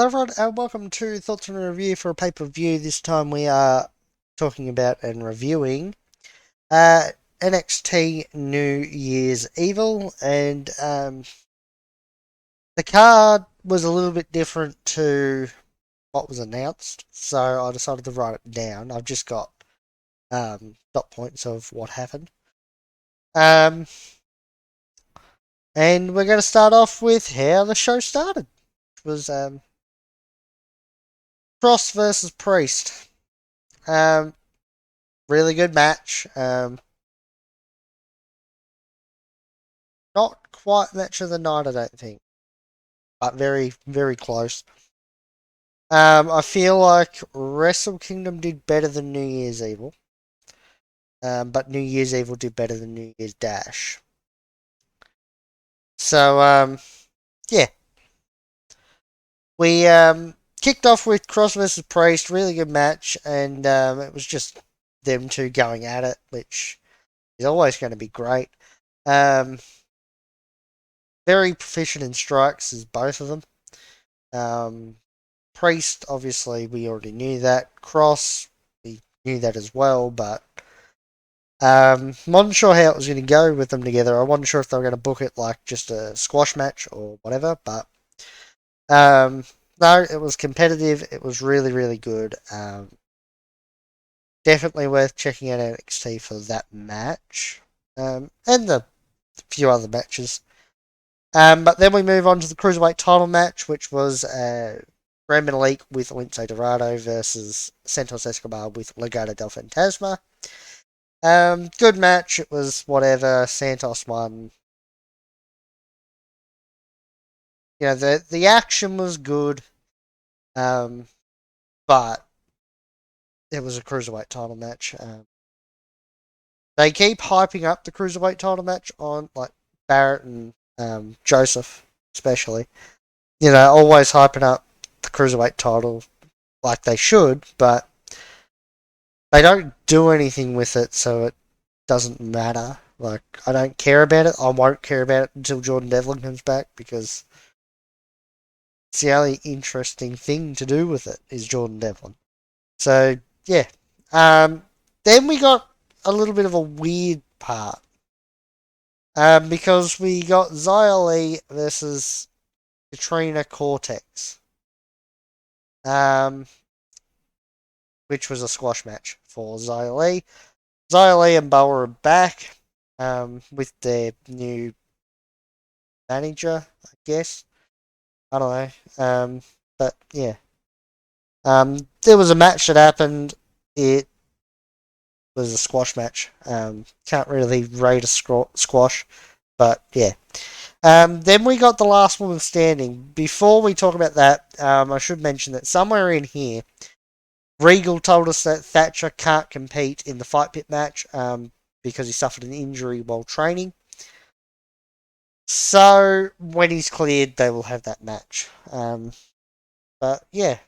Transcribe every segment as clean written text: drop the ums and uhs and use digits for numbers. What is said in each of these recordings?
Hello everyone and welcome to Thoughts on a Review for a pay-per-view. This time we are talking about and reviewing NXT New Year's Evil, and the card was a little bit different to what was announced, so I decided to write it down. I've just got dot points of what happened. Um, and we're going to start off with how the show started. It was Cross versus Priest. Um, really good match. Not quite match of the night, I don't think, but very, very close. I feel like Wrestle Kingdom did better than New Year's Evil, but New Year's Evil did better than New Year's Dash. So, yeah, we kicked off with Cross versus Priest, really good match, and it was just them two going at it, which is always going to be great. Um, very proficient in strikes as both of them. Priest, obviously, we already knew that. Cross, we knew that as well, but wasn't sure how it was going to go with them together. I wasn't sure if they were going to book it like just a squash match or whatever, but no, it was competitive. It was really, really good. Definitely worth checking out NXT for that match, and the few other matches. But then we move on to the Cruiserweight title match, which was Grand Metalik with Lince Dorado versus Santos Escobar with Legado del Fantasma. Good match. It was whatever. Santos won. You know, the action was good, um, but it was a Cruiserweight title match. They keep hyping up the Cruiserweight title match on, like, Barrett and Joseph, especially. You know, always hyping up the Cruiserweight title like they should, but they don't do anything with it, so it doesn't matter. Like, I don't care about it. I won't care about it until Jordan Devlin comes back, because it's the only interesting thing to do with it is Jordan Devlin. So, yeah. Um, then we got a little bit of a weird part. Because we got Xia Li versus Katrina Cortex. Um, which was a squash match for Xia Li. Xia Li and Boa are back with their new manager, I guess. I don't know. But yeah. There was a match that happened. It was a squash match. Can't really rate a squash, but yeah. Then we got the last woman standing. Before we talk about that, I should mention that somewhere in here, Regal told us that Thatcher can't compete in the Fight Pit match because he suffered an injury while training. So when he's cleared, they will have that match. But yeah.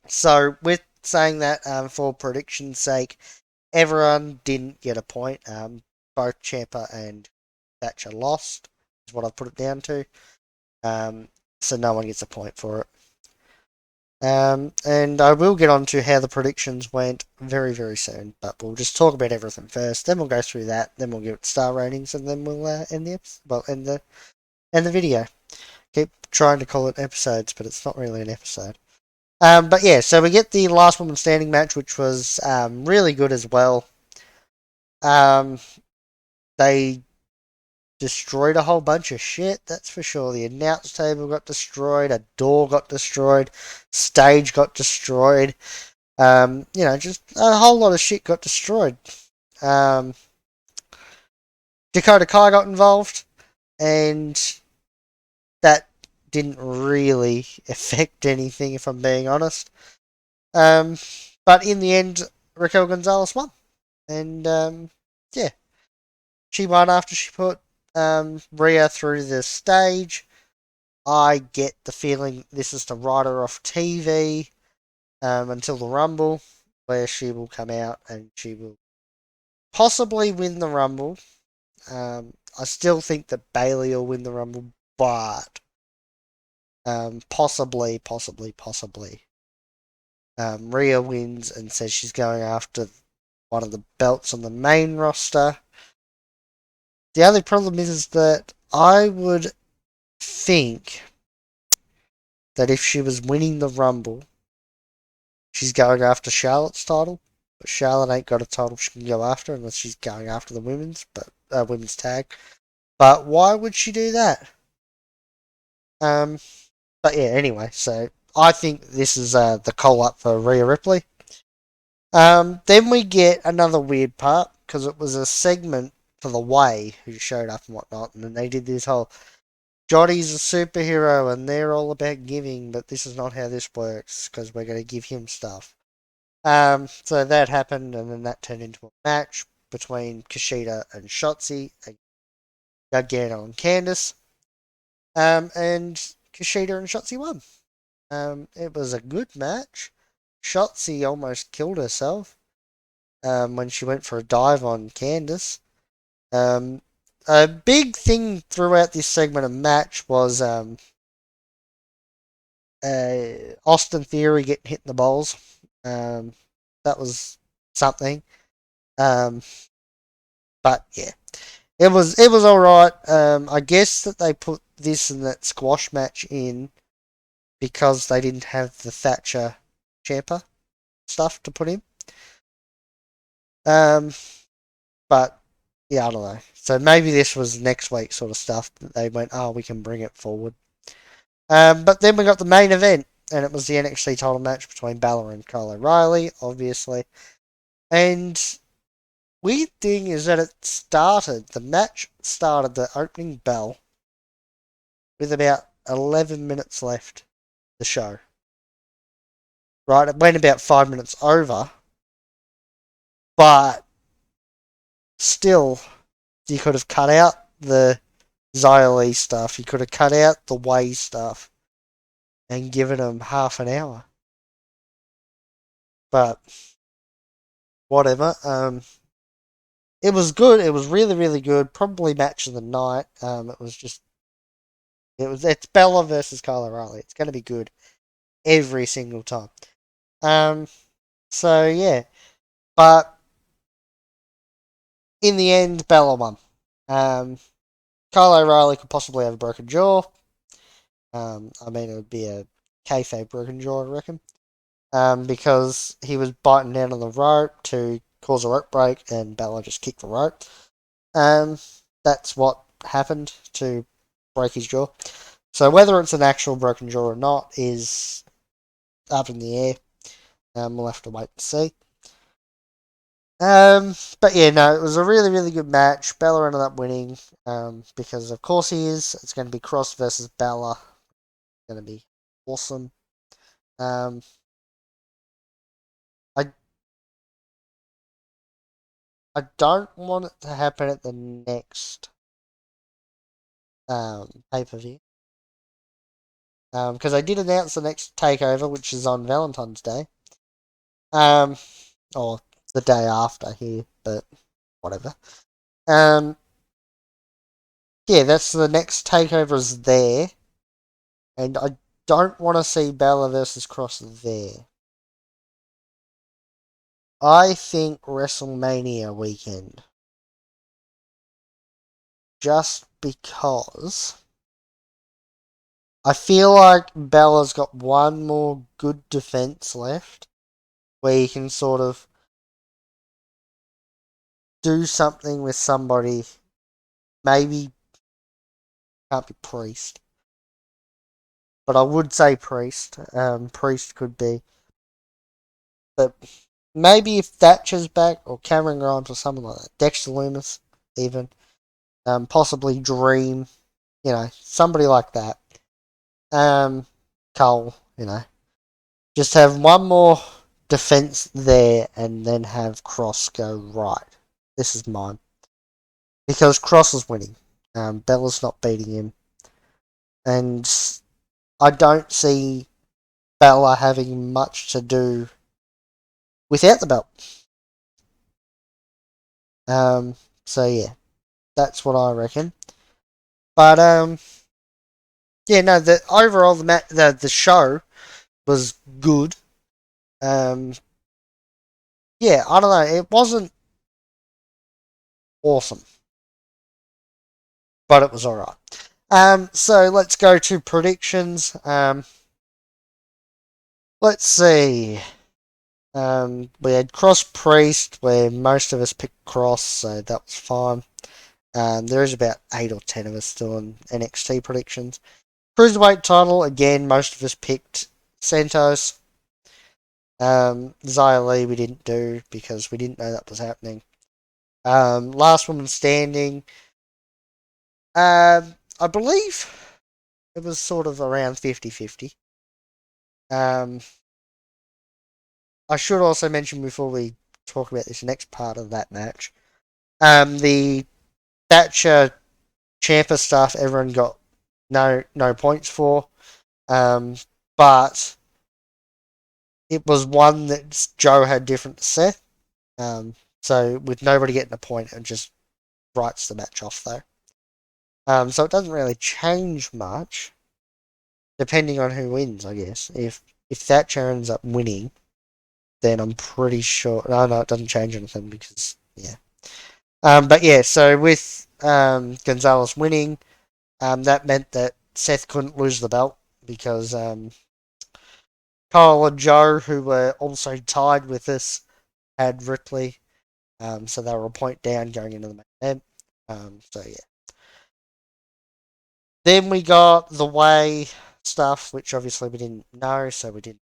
So with saying that, for prediction's sake, everyone didn't get a point. Both Ciampa and Thatcher lost, is what I've put it down to. So no one gets a point for it. And I will get on to how the predictions went very, very soon, but we'll just talk about everything first. Then we'll go through that. Then we'll give it star ratings, and then we'll end the end the video. Keep trying to call it episodes, but it's not really an episode. But yeah, so we get the last woman standing match, which was really good as well. They destroyed a whole bunch of shit, that's for sure. The announce table got destroyed, a door got destroyed, stage got destroyed. Just a whole lot of shit got destroyed. Um, Dakota Kai got involved, and that didn't really affect anything, if I'm being honest. But in the end, Raquel Gonzalez won. And yeah, she won after she put Rhea through the stage. I get the feeling this is to write her off TV until the Rumble, where she will come out and she will possibly win the Rumble. I still think that Bayley will win the Rumble, but Possibly. Rhea wins and says she's going after one of the belts on the main roster. The only problem is that I would think that if she was winning the Rumble, she's going after Charlotte's title. But Charlotte ain't got a title she can go after unless she's going after the women's tag. But why would she do that? Um, but yeah, anyway, so I think this is the call up for Rhea Ripley. Then we get another weird part because it was a segment for the Way who showed up and whatnot, and then they did this whole Johnny's a superhero and they're all about giving, but this is not how this works because we're going to give him stuff. So that happened, and then that turned into a match between Kushida and Shotzi, Gargano and Candice. And Kushida and Shotzi won. It was a good match. Shotzi almost killed herself when she went for a dive on Candice. A big thing throughout this segment of match was Austin Theory getting hit in the balls. That was something. Um, but yeah, it was all right. I guess that they put this and that squash match in because they didn't have the Thatcher Champa stuff to put in. Um, but yeah, I don't know. So maybe this was next week sort of stuff that they went, oh, we can bring it forward. But then we got the main event, and it was the NXT title match between Balor and Kyle O'Reilly, obviously. And weird thing is that the match started the opening bell with about 11 minutes left the show. Right, it went about 5 minutes over, but still, you could have cut out the Xia Li stuff, you could have cut out the Way stuff, and given them half an hour. But whatever. It was good. It was really, really good. Probably match of the night. It's Bella versus Kyle O'Reilly. It's going to be good every single time. Um, so yeah, but in the end, Bella won. Kyle O'Reilly could possibly have a broken jaw. I mean, it would be a kayfabe broken jaw, I reckon. Because he was biting down on the rope to cause a rope break, and Bella just kicked the rope. That's what happened to break his jaw. So whether it's an actual broken jaw or not is up in the air. We'll have to wait and see. But yeah, no, it was a really, really good match. Bella ended up winning. Because of course he is. It's going to be Cross versus Bella. It's going to be awesome. Um, I I don't want it to happen at the next pay per view. Because I did announce the next takeover, which is on Valentine's Day. Um, or the day after here, but whatever. Um, yeah, that's the next takeovers there, and I don't want to see Bella versus Cross there. I think WrestleMania weekend, just because I feel like Bella's got one more good defense left, where you can sort of do something with somebody. Maybe can't be Priest, but I would say Priest. Priest could be, but maybe if Thatcher's back or Cameron Grimes or something like that, Dexter Lumis even, possibly Dream, somebody like that. Cole, just have one more defense there and then have Cross go right. This is mine because Cross is winning. Bella's not beating him, and I don't see Bella having much to do without the belt. So yeah, that's what I reckon. But yeah, no, the overall the show was good. Um, yeah, I don't know, it wasn't awesome, but it was alright. So let's go to predictions. Let's see. We had Cross Priest, where most of us picked Cross, so that was fine. There is about 8 or 10 of us doing NXT predictions. Cruiserweight title, again, most of us picked Santos. Xia Li we didn't do because we didn't know that was happening. Last Woman Standing, I believe it was sort of around 50-50. Um, I should also mention before we talk about this next part of that match, the Thatcher Champa stuff, everyone got no points for. But it was one that Joe had different to Seth. So with nobody getting a point, it just writes the match off though. So it doesn't really change much, depending on who wins, I guess. If Thatcher ends up winning, then I'm pretty sure. No, it doesn't change anything because yeah. But yeah, so with Gonzalez winning, that meant that Seth couldn't lose the belt because Kyle and Joe, who were also tied with us, had Ripley. So they were a point down going into the main event. So yeah. Then we got the Way stuff, which obviously we didn't know, so we didn't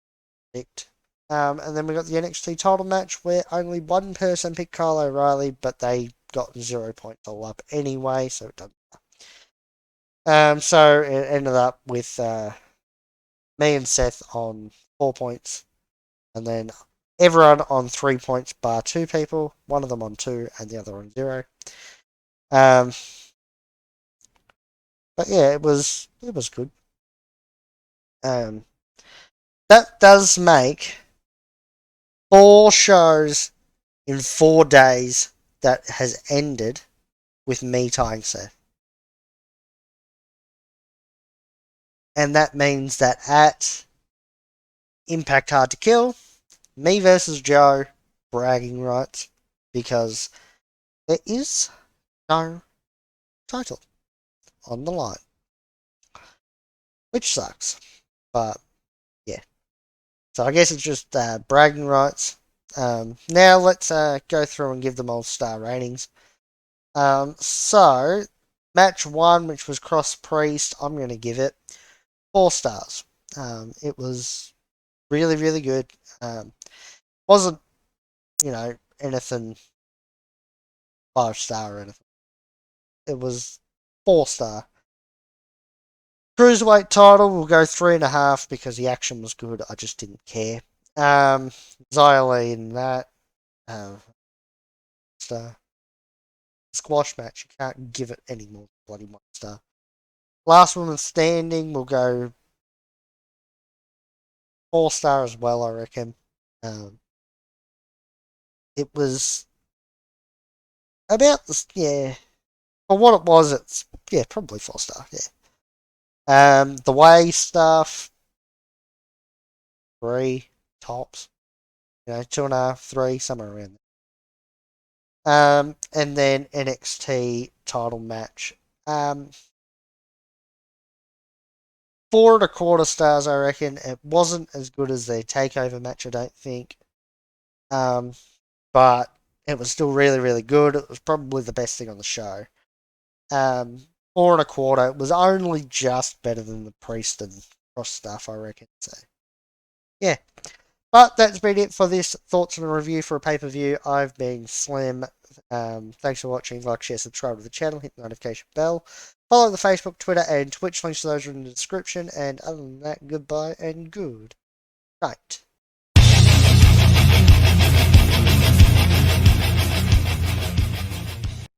predict. And then we got the NXT title match where only one person picked Kyle O'Reilly, but they got 0 points all up anyway, so it doesn't matter. So it ended up with me and Seth on 4 points, and then everyone on 3 points bar 2 people, one of them on 2 and the other on 0. Um, but yeah, it was good. Um, that does make 4 shows in 4 days that has ended with me tying Seth. And that means that at Impact Hard to Kill, me versus Joe, bragging rights, because there is no title on the line. Which sucks. But yeah. So I guess it's just bragging rights. Now let's go through and give them all star ratings. So match 1, which was Cross Priest, I'm going to give it 4 stars. It was really, really good. Wasn't, anything 5-star or anything. It was 4-star. Cruiserweight title will go 3.5 because the action was good. I just didn't care. Xia Li in that. Star. Squash match, you can't give it any more bloody 1 star. Last Woman Standing will go 4-star as well, I reckon. It was about this, yeah. For what it was, it's probably 4-star, yeah. The Way stuff, 3 tops. 2.5, 3, somewhere around there. And then NXT title match. 4.25 stars, I reckon. It wasn't as good as their takeover match, I don't think. But it was still really, really good. It was probably the best thing on the show. 4.25. It was only just better than the Priest and Cross stuff, I reckon. So, yeah. But that's been it for this thoughts and a review for a pay-per-view. I've been Slim. Thanks for watching. Like, share, subscribe to the channel. Hit the notification bell. Follow the Facebook, Twitter, and Twitch links to those are in the description. And other than that, goodbye and good night.